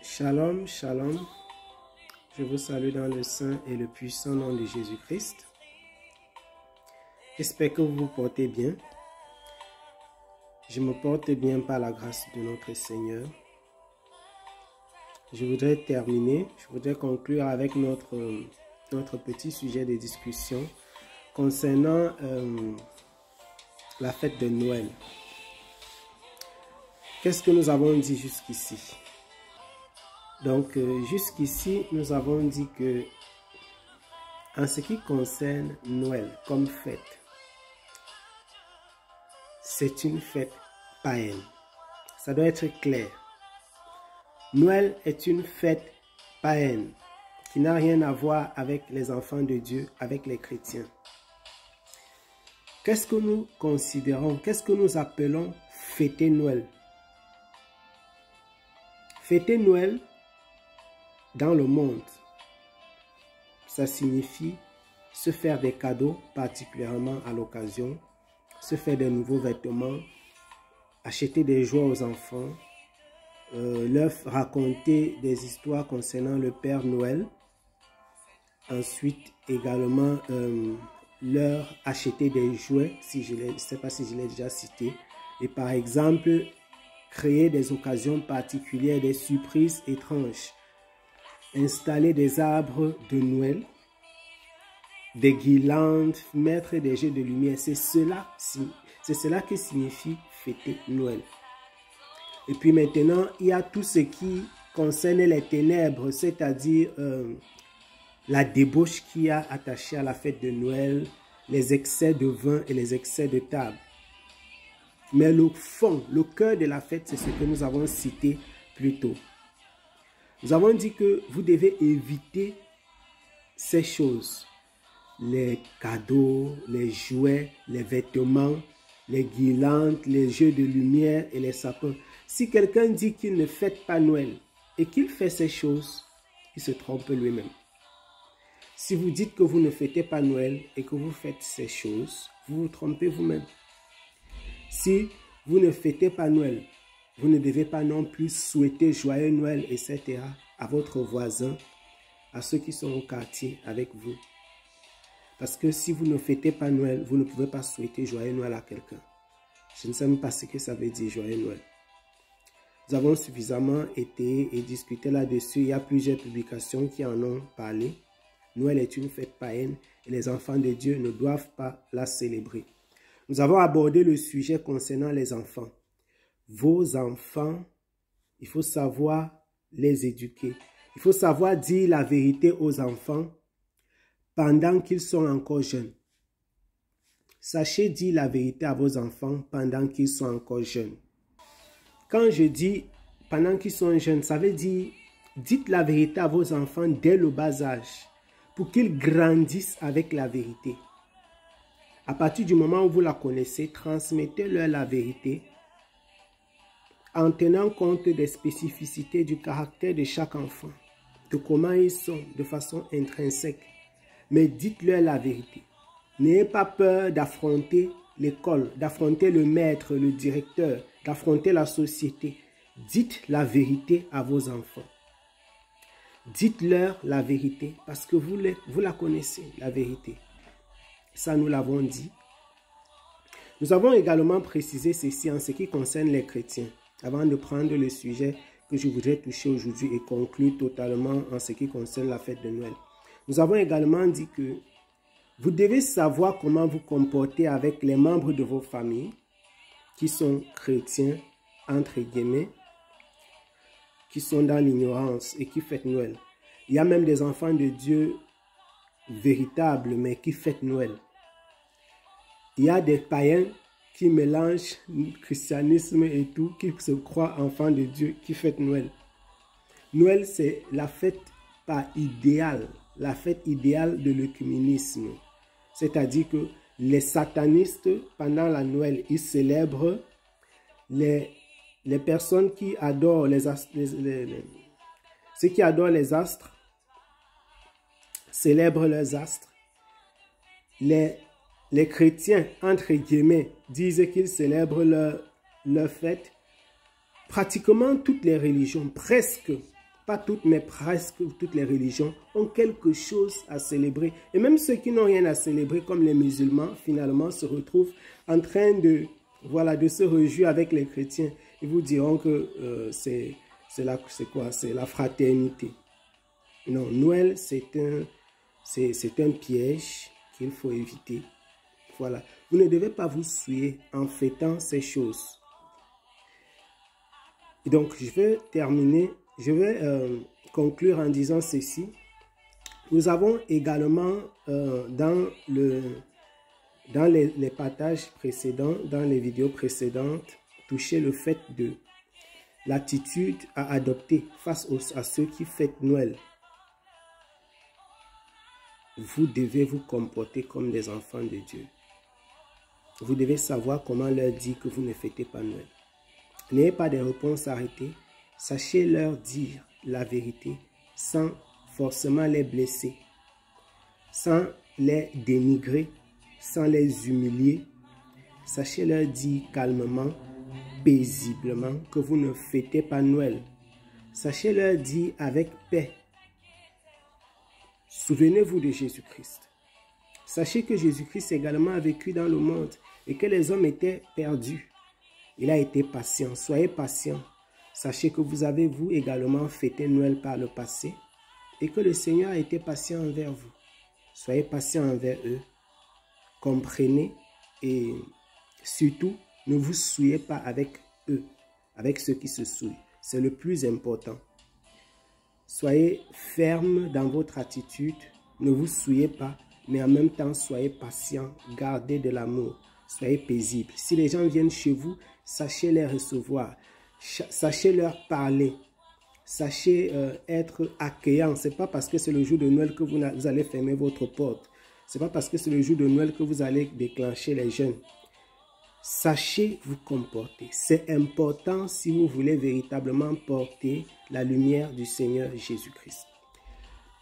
Shalom, shalom. Je vous salue dans le saint et le puissant nom de Jésus-Christ. J'espère que vous vous portez bien. Je me porte bien par la grâce de notre Seigneur. Je voudrais conclure avec notre petit sujet de discussion concernant la fête de Noël. Qu'est-ce que nous avons dit jusqu'ici? Donc, jusqu'ici, nous avons dit que, en ce qui concerne Noël comme fête, c'est une fête païenne. Ça doit être clair. Noël est une fête païenne qui n'a rien à voir avec les enfants de Dieu, avec les chrétiens. Qu'est-ce que nous considérons, qu'est-ce que nous appelons fêter Noël? Fêter Noël, dans le monde, ça signifie se faire des cadeaux, particulièrement à l'occasion, se faire de nouveaux vêtements, acheter des jouets aux enfants, leur raconter des histoires concernant le Père Noël, ensuite également leur acheter des jouets, si je ne sais pas si je l'ai déjà cité, et par exemple créer des occasions particulières, des surprises étranges. Installer des arbres de Noël, des guirlandes, mettre des jeux de lumière. C'est cela qui signifie fêter Noël. Et puis maintenant, il y a tout ce qui concerne les ténèbres, c'est-à-dire la débauche qui a attaché à la fête de Noël, les excès de vin et les excès de table. Mais le fond, le cœur de la fête, c'est ce que nous avons cité plus tôt. Nous avons dit que vous devez éviter ces choses. Les cadeaux, les jouets, les vêtements, les guirlandes, les jeux de lumière et les sapins. Si quelqu'un dit qu'il ne fête pas Noël et qu'il fait ces choses, il se trompe lui-même. Si vous dites que vous ne fêtez pas Noël et que vous faites ces choses, vous vous trompez vous-même. Si vous ne fêtez pas Noël, vous ne devez pas non plus souhaiter joyeux Noël, etc. à votre voisin, à ceux qui sont au quartier avec vous. Parce que si vous ne fêtez pas Noël, vous ne pouvez pas souhaiter joyeux Noël à quelqu'un. Je ne sais même pas ce que ça veut dire joyeux Noël. Nous avons suffisamment été et discuté là-dessus. Il y a plusieurs publications qui en ont parlé. Noël est une fête païenne et les enfants de Dieu ne doivent pas la célébrer. Nous avons abordé le sujet concernant les enfants. Vos enfants, il faut savoir les éduquer. Il faut savoir dire la vérité aux enfants pendant qu'ils sont encore jeunes. Sachez dire la vérité à vos enfants pendant qu'ils sont encore jeunes. Quand je dis pendant qu'ils sont jeunes, ça veut dire dites la vérité à vos enfants dès le bas âge pour qu'ils grandissent avec la vérité. À partir du moment où vous la connaissez, transmettez-leur la vérité en tenant compte des spécificités du caractère de chaque enfant, de comment ils sont de façon intrinsèque. Mais dites-leur la vérité. N'ayez pas peur d'affronter l'école, d'affronter le maître, le directeur, d'affronter la société. Dites la vérité à vos enfants. Dites-leur la vérité parce que vous la connaissez, la vérité. Ça, nous l'avons dit. Nous avons également précisé ceci en ce qui concerne les chrétiens, avant de prendre le sujet que je voudrais toucher aujourd'hui et conclure totalement en ce qui concerne la fête de Noël. Nous avons également dit que vous devez savoir comment vous comporter avec les membres de vos familles qui sont chrétiens, entre guillemets, qui sont dans l'ignorance et qui fêtent Noël. Il y a même des enfants de Dieu véritables, mais qui fêtent Noël. Il y a des païens qui mélangent christianisme et tout, qui se croient enfants de Dieu, qui fêtent Noël. Noël, c'est la fête par idéal, la fête idéale de l'œcuménisme. C'est-à-dire que les satanistes, pendant la Noël, ils célèbrent les personnes qui adorent les astres, ceux qui adorent les astres, célèbrent leurs astres. Les chrétiens, entre guillemets, disent qu'ils célèbrent leur fête. Pratiquement toutes les religions, presque pas toutes, mais presque toutes les religions ont quelque chose à célébrer. Et même ceux qui n'ont rien à célébrer, comme les musulmans, finalement se retrouvent en train de, voilà, de se réjouir avec les chrétiens. Ils vous diront que c'est la fraternité. Non, Noël, c'est un piège qu'il faut éviter. Voilà. Vous ne devez pas vous souiller en fêtant ces choses. Et donc, je vais terminer, je vais conclure en disant ceci. Nous avons également dans les partages précédents, dans les vidéos précédentes, touché le fait de l'attitude à adopter face à ceux qui fêtent Noël. Vous devez vous comporter comme des enfants de Dieu. Vous devez savoir comment leur dire que vous ne fêtez pas Noël. N'ayez pas de réponses arrêtées. Sachez leur dire la vérité sans forcément les blesser, sans les dénigrer, sans les humilier. Sachez leur dire calmement, paisiblement que vous ne fêtez pas Noël. Sachez leur dire avec paix. Souvenez-vous de Jésus-Christ. Sachez que Jésus-Christ également a vécu dans le monde et que les hommes étaient perdus. Il a été patient. Soyez patient. Sachez que vous avez, vous, également fêté Noël par le passé et que le Seigneur a été patient envers vous. Soyez patient envers eux. Comprenez et surtout, ne vous souillez pas avec eux, avec ceux qui se souillent. C'est le plus important. Soyez ferme dans votre attitude. Ne vous souillez pas, mais en même temps, soyez patient. Gardez de l'amour. Soyez paisible. Si les gens viennent chez vous, sachez les recevoir. Sachez leur parler. Sachez être accueillant. Ce n'est pas parce que c'est le jour de Noël que vous allez fermer votre porte. Ce n'est pas parce que c'est le jour de Noël que vous allez déclencher les jeûnes. Sachez vous comporter. C'est important si vous voulez véritablement porter la lumière du Seigneur Jésus-Christ.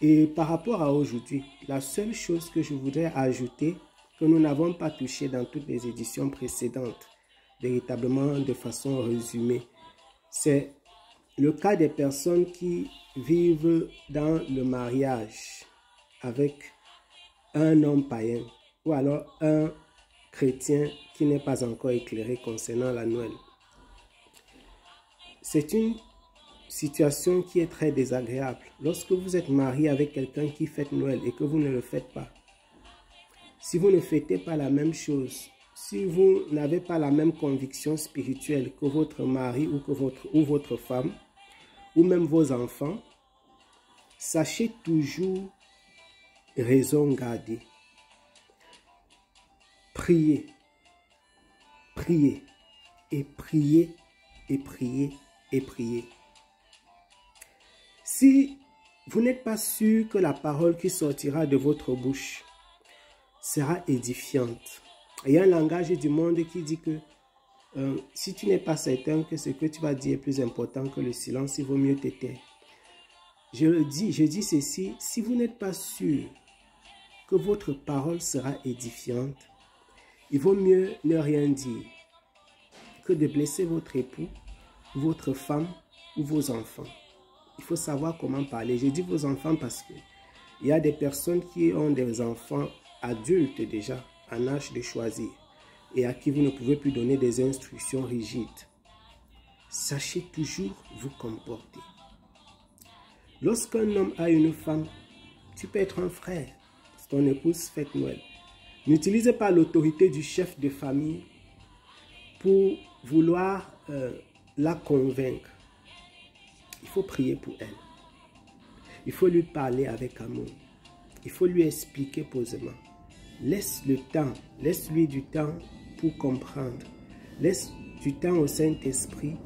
Et par rapport à aujourd'hui, la seule chose que je voudrais ajouter, que nous n'avons pas touché dans toutes les éditions précédentes, véritablement de façon résumée, c'est le cas des personnes qui vivent dans le mariage avec un homme païen ou alors un chrétien qui n'est pas encore éclairé concernant la Noël. C'est une situation qui est très désagréable. Lorsque vous êtes marié avec quelqu'un qui fête Noël et que vous ne le faites pas, si vous ne fêtez pas la même chose, si vous n'avez pas la même conviction spirituelle que votre mari ou votre femme, ou même vos enfants, sachez toujours raison garder. Priez, priez, et priez, et priez, et priez. Si vous n'êtes pas sûr que la parole qui sortira de votre bouche sera édifiante, il y a un langage du monde qui dit que si tu n'es pas certain que ce que tu vas dire est plus important que le silence, il vaut mieux te taire. Je dis ceci, si vous n'êtes pas sûr que votre parole sera édifiante, il vaut mieux ne rien dire que de blesser votre époux, votre femme ou vos enfants. Il faut savoir comment parler. Je dis vos enfants parce que il y a des personnes qui ont des enfants adultes déjà en âge de choisir et à qui vous ne pouvez plus donner des instructions rigides. Sachez toujours vous comporter. Lorsqu'un homme a une femme, tu peux être un frère. Si ton épouse fête Noël, n'utilisez pas l'autorité du chef de famille pour vouloir la convaincre. Il faut prier pour elle. Il faut lui parler avec amour. Il faut lui expliquer posément. Laisse le temps, laisse-lui du temps pour comprendre. Laisse du temps au Saint-Esprit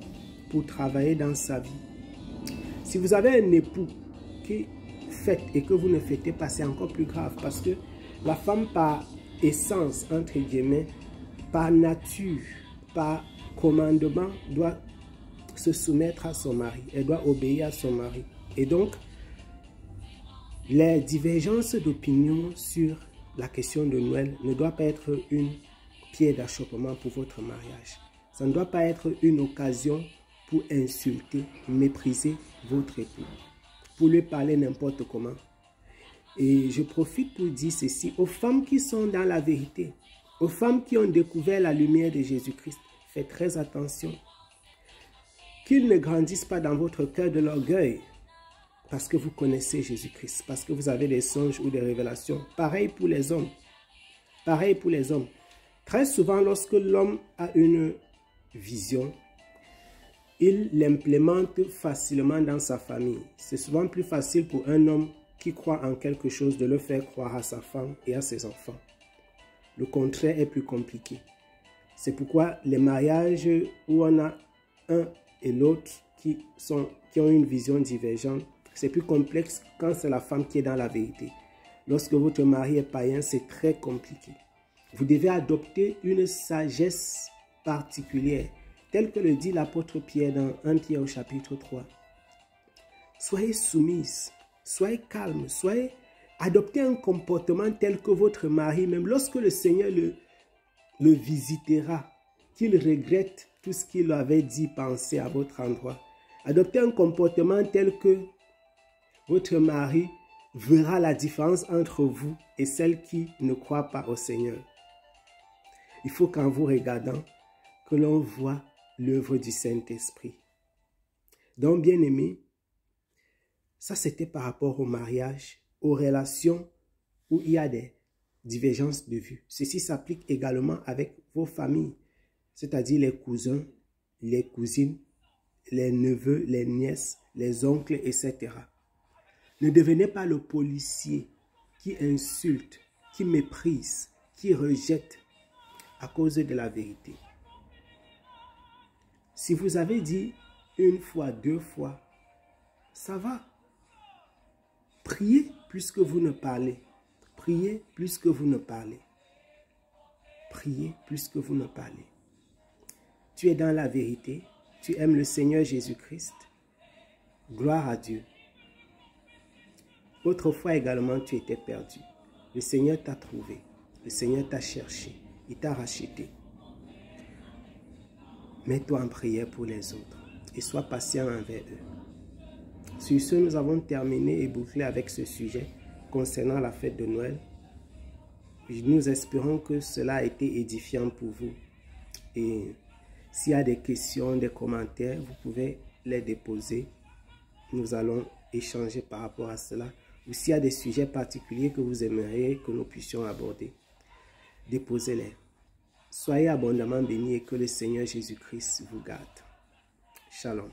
pour travailler dans sa vie. Si vous avez un époux qui fête et que vous ne fêtez pas, c'est encore plus grave parce que la femme par essence, entre guillemets, par nature, par commandement, doit se soumettre à son mari. Elle doit obéir à son mari. Et donc, les divergences d'opinion sur la question de Noël ne doit pas être une pierre d'achoppement pour votre mariage. Ça ne doit pas être une occasion pour insulter, mépriser votre époux, pour lui parler n'importe comment. Et je profite pour dire ceci aux femmes qui sont dans la vérité, aux femmes qui ont découvert la lumière de Jésus-Christ. Faites très attention. Qu'ils ne grandissent pas dans votre cœur de l'orgueil, parce que vous connaissez Jésus-Christ, parce que vous avez des songes ou des révélations. Pareil pour les hommes. Pareil pour les hommes. Très souvent, lorsque l'homme a une vision, il l'implémente facilement dans sa famille. C'est souvent plus facile pour un homme qui croit en quelque chose de le faire croire à sa femme et à ses enfants. Le contraire est plus compliqué. C'est pourquoi les mariages où on a un et l'autre qui ont une vision divergente, c'est plus complexe quand c'est la femme qui est dans la vérité. Lorsque votre mari est païen, c'est très compliqué. Vous devez adopter une sagesse particulière, telle que le dit l'apôtre Pierre dans 1 Pierre au chapitre 3. Soyez soumise, soyez calme, adoptez un comportement tel que votre mari, même lorsque le Seigneur le visitera, qu'il regrette tout ce qu'il avait dit, pensé à votre endroit. Adoptez un comportement tel que votre mari verra la différence entre vous et celle qui ne croit pas au Seigneur. Il faut qu'en vous regardant, que l'on voit l'œuvre du Saint-Esprit. Donc, bien aimé, ça c'était par rapport au mariage, aux relations où il y a des divergences de vue. Ceci s'applique également avec vos familles, c'est-à-dire les cousins, les cousines, les neveux, les nièces, les oncles, etc. Ne devenez pas le policier qui insulte, qui méprise, qui rejette à cause de la vérité. Si vous avez dit une fois, 2 fois, ça va. Priez plus que vous ne parlez. Priez plus que vous ne parlez. Priez plus que vous ne parlez. Tu es dans la vérité. Tu aimes le Seigneur Jésus-Christ. Gloire à Dieu. Autrefois également, tu étais perdu. Le Seigneur t'a trouvé. Le Seigneur t'a cherché. Il t'a racheté. Mets-toi en prière pour les autres et sois patient envers eux. Sur ce, nous avons terminé et bouclé avec ce sujet concernant la fête de Noël. Nous espérons que cela a été édifiant pour vous. Et s'il y a des questions, des commentaires, vous pouvez les déposer. Nous allons échanger par rapport à cela. Ou s'il y a des sujets particuliers que vous aimeriez que nous puissions aborder, déposez-les. Soyez abondamment bénis et que le Seigneur Jésus-Christ vous garde. Shalom.